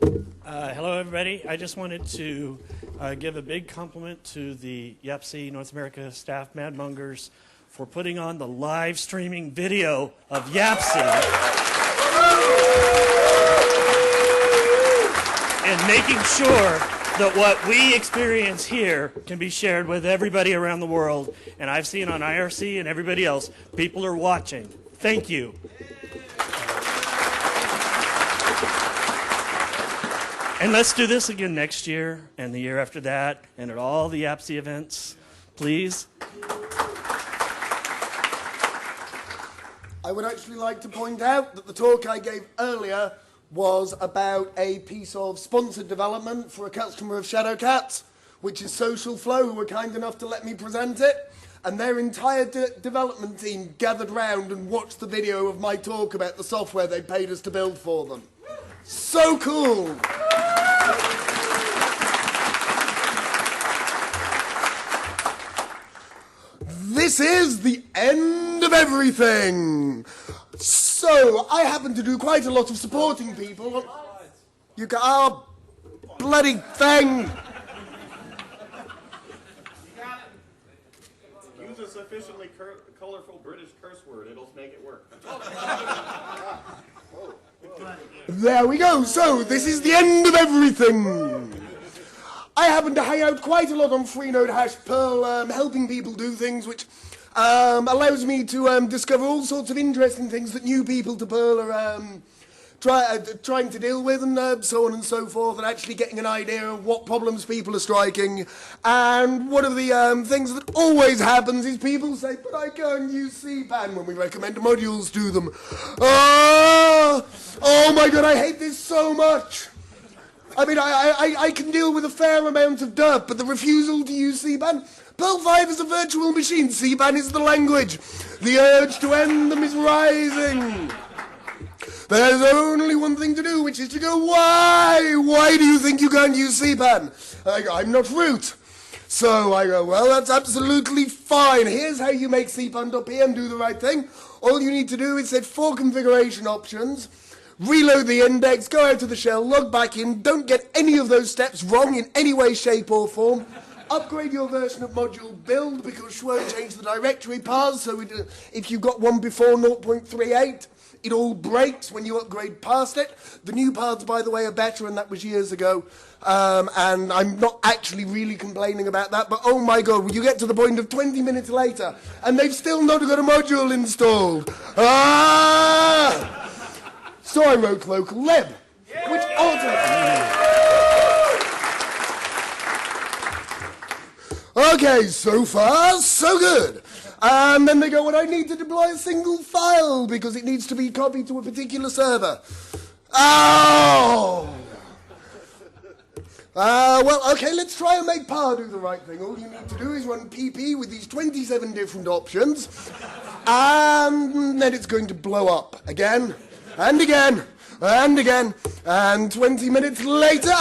Hello, everybody. I just wanted to give a big compliment to the YAPC North America staff, Mad Mongers, for putting on the live streaming video of YAPC and making sure that what we experience here can be shared with everybody around the world. And I've seen on IRC and everybody else, people are watching. Thank you. And let's do this again next year and the year after that and at all the YAPC events, please. I would actually like to point out that the talk I gave earlier was about a piece of sponsored development for a customer of Shadowcat, which is Social Flow, who were kind enough to let me present it. And their entire development team gathered round and watched the video of my talk about the software they paid us to build for them. So cool! This is the end of everything. So, I happen to do quite a lot of supporting people. You go, oh, bloody thing. Use a sufficiently colorful British curse word. It'll make it work. There we go. So, this is the end of everything. I happen to hang out quite a lot on Freenode hash Perl, helping people do things, which allows me to discover all sorts of interesting things that new people to Perl are trying to deal with, and so on and so forth, and actually getting an idea of what problems people are striking. And one of the things that always happens is people say, but I can't use CPAN when we recommend modules to them. Oh my God, I hate this so much. I mean, I can deal with a fair amount of dirt, but the refusal to use CPAN? Perl 5 is a virtual machine. CPAN is the language. The urge to end them is rising. There's only one thing to do, which is to go, why? Why do you think you can't use CPAN? I go, I'm not root. So I go, well, that's absolutely fine. Here's how you make CPAN.pm do the right thing. All you need to do is set 4 configuration options, reload the index, go out to the shell, log back in, don't get any of those steps wrong in any way, shape or form. Upgrade your version of module build, because Schwer changed the directory paths, so if you got one before 0.38, it all breaks when you upgrade past it. The new paths, by the way, are better, and that was years ago. And I'm not actually really complaining about that, but oh my God, when you get to the point of 20 minutes later, and they've still not got a module installed. So I wrote local lib, which Okay, so far, so good. And then they go, well, I need to deploy a single file because it needs to be copied to a particular server. Oh! Well, okay, let's try and make PAR do the right thing. All you need to do is run pp with these 27 different options, and then it's going to blow up again, and again, and again, and 20 minutes later,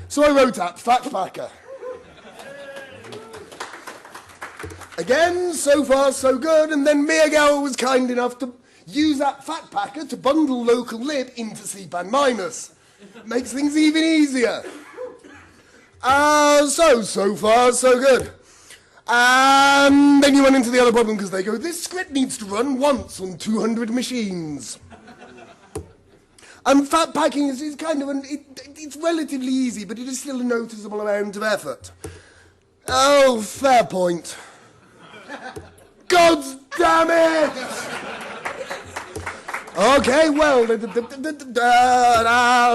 So I wrote up FatPacker. Again, so far so good, and then Meergauer was kind enough to use that FatPacker to bundle local lib into CPAN minus. Makes things even easier. So far so good. And then you run into the other problem, because they go, this script needs to run once on 200 machines. And fat packing is kind of, it's relatively easy, but it is still a noticeable amount of effort. Oh, fair point. God damn it! Okay, well,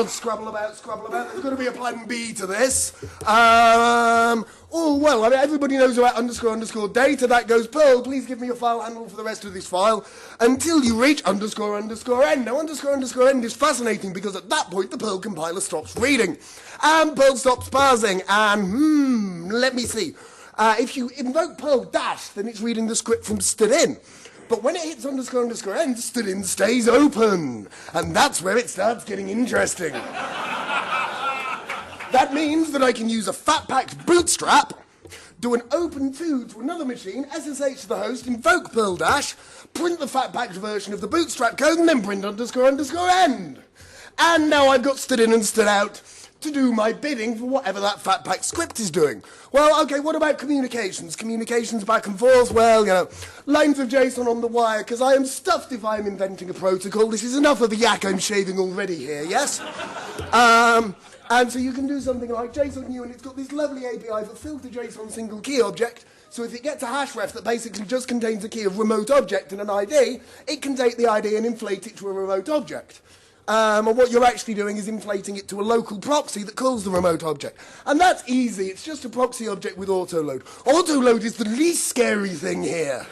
scrabble about. There's got to be a plan B to this. Well, I mean, everybody knows about __ data. That goes, Perl, please give me a file handle for the rest of this file until you reach __ end. Now, __ end is fascinating because at that point the Perl compiler stops reading and Perl stops parsing. And, let me see. If you invoke Perl dash, then it's reading the script from stdin. But when it hits __ end, stdin stays open. And that's where it starts getting interesting. That means that I can use a fat-packed bootstrap do an open to another machine, SSH to the host, invoke Perl dash, print the fat-packed version of the bootstrap code, and then print __ end. And now I've got stood in and stood out to do my bidding for whatever that fat-packed script is doing. Well, okay, what about communications? Communications back and forth? Well, you know, lines of JSON on the wire, because I am stuffed if I am inventing a protocol. This is enough of a yak I'm shaving already here, yes? And so you can do something like JSON new, and it's got this lovely API for filter JSON single key object. So if it gets a hash ref that basically just contains a key of remote object and an ID, it can take the ID and inflate it to a remote object. And what you're actually doing is inflating it to a local proxy that calls the remote object. And that's easy. It's just a proxy object with autoload. Autoload is the least scary thing here.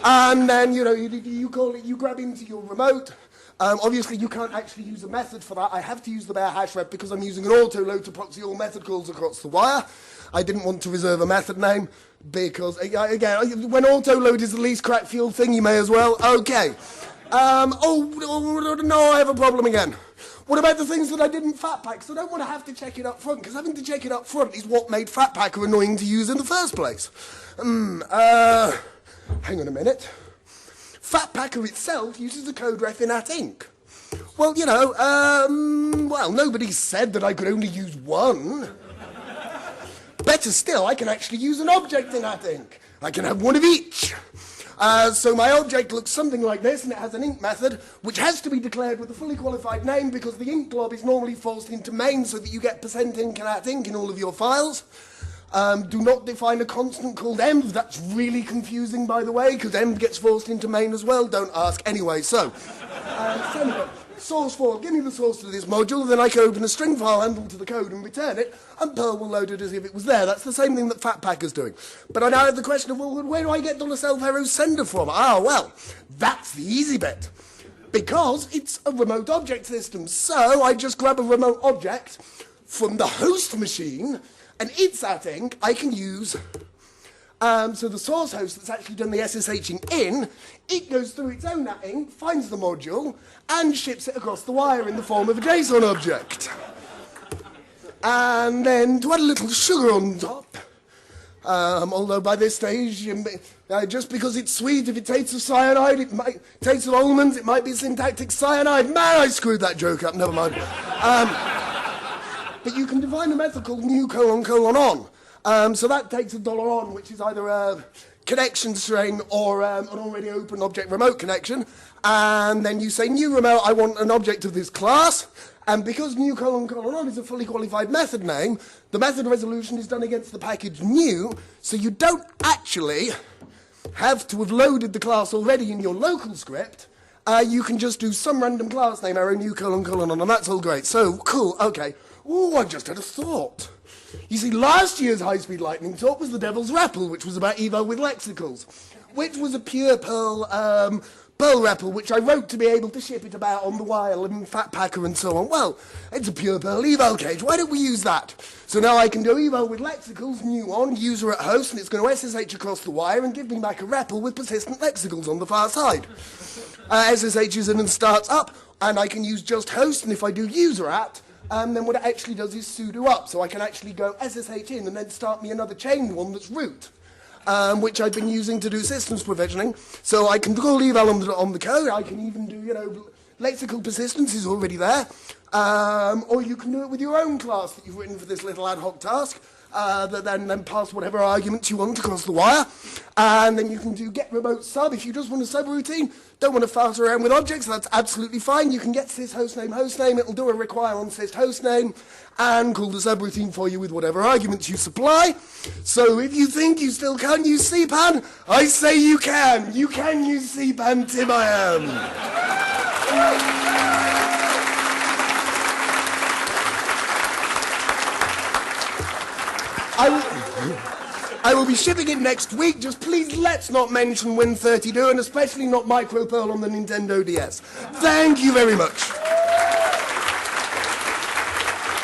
And then, you know, you call it, you grab into your remote. Obviously, you can't actually use a method for that. I have to use the bare hash ref because I'm using an autoload to proxy all method calls across the wire. I didn't want to reserve a method name because, again, when autoload is the least crack fuel thing, you may as well. Okay. No, I have a problem again. What about the things that I didn't fat pack? So I don't want to have to check it up front, because having to check it up front is what made fat packer annoying to use in the first place. Hang on a minute. Fat packer itself uses the code ref in @inc. Well, you know, well, nobody said that I could only use one. Better still, I can actually use an object in @inc. I can have one of each. So my object looks something like this, and it has an inc method, which has to be declared with a fully qualified name, because the inc glob is normally forced into main so that you get %inc and @inc in all of your files. Do not define a constant called env. That's really confusing, by the way, because env gets forced into main as well. Don't ask. Anyway, so, source for, give me the source to this module, then I can open a string file handle to the code and return it, and Perl will load it as if it was there. That's the same thing that fat packer's doing. But I now have the question of, well, where do I get $self-hero sender from? Ah, well, that's the easy bit. Because it's a remote object system. So I just grab a remote object from the host machine, and it's @inc. I can use, so the source host that's actually done the SSHing in, it goes through its own @inc, finds the module, and ships it across the wire in the form of a JSON object. And then to add a little sugar on top, although by this stage, just because it's sweet, if it tastes of cyanide, it might taste of almonds, it might be syntactic cyanide. Man, I screwed that joke up, never mind. But you can define a method called new : on. So that takes a $on, which is either a connection string or an already open object remote connection. And then you say new remote, I want an object of this class. And because new : on is a fully qualified method name, the method resolution is done against the package new, so you don't actually have to have loaded the class already in your local script. You can just do some random class name, arrow new : on, and that's all great. So, cool, okay. Ooh, I just had a thought. You see, last year's high-speed lightning talk was the Devil's REPL, which was about eval with lexicals, which was a pure Perl REPL, which I wrote to be able to ship it about on the wire and fat packer and so on. Well, it's a pure Perl eval cage. Why don't we use that? So now I can do eval with lexicals, new on, user at host, and it's going to SSH across the wire and give me back a REPL with persistent lexicals on the far side. SSHs in and starts up, and I can use just host, and if I do user at, then what it actually does is sudo up, so I can actually go SSH in and then start me another chained one that's root, which I've been using to do systems provisioning. So I can call eval on the code, I can even do, you know, lexical persistence is already there, or you can do it with your own class that you've written for this little ad hoc task, that then pass whatever arguments you want across the wire, and then you can do get remote sub if you just want a subroutine, don't want to fart around with objects, that's absolutely fine. You can get sys hostname, it'll do a require on sys hostname, and call the subroutine for you with whatever arguments you supply. So if you think you still can't use CPAN, I say you can. You can use CPAN, Tim I am. I will be shipping it next week. Just please let's not mention Win32 and especially not Micro Perl on the Nintendo DS. Thank you very much.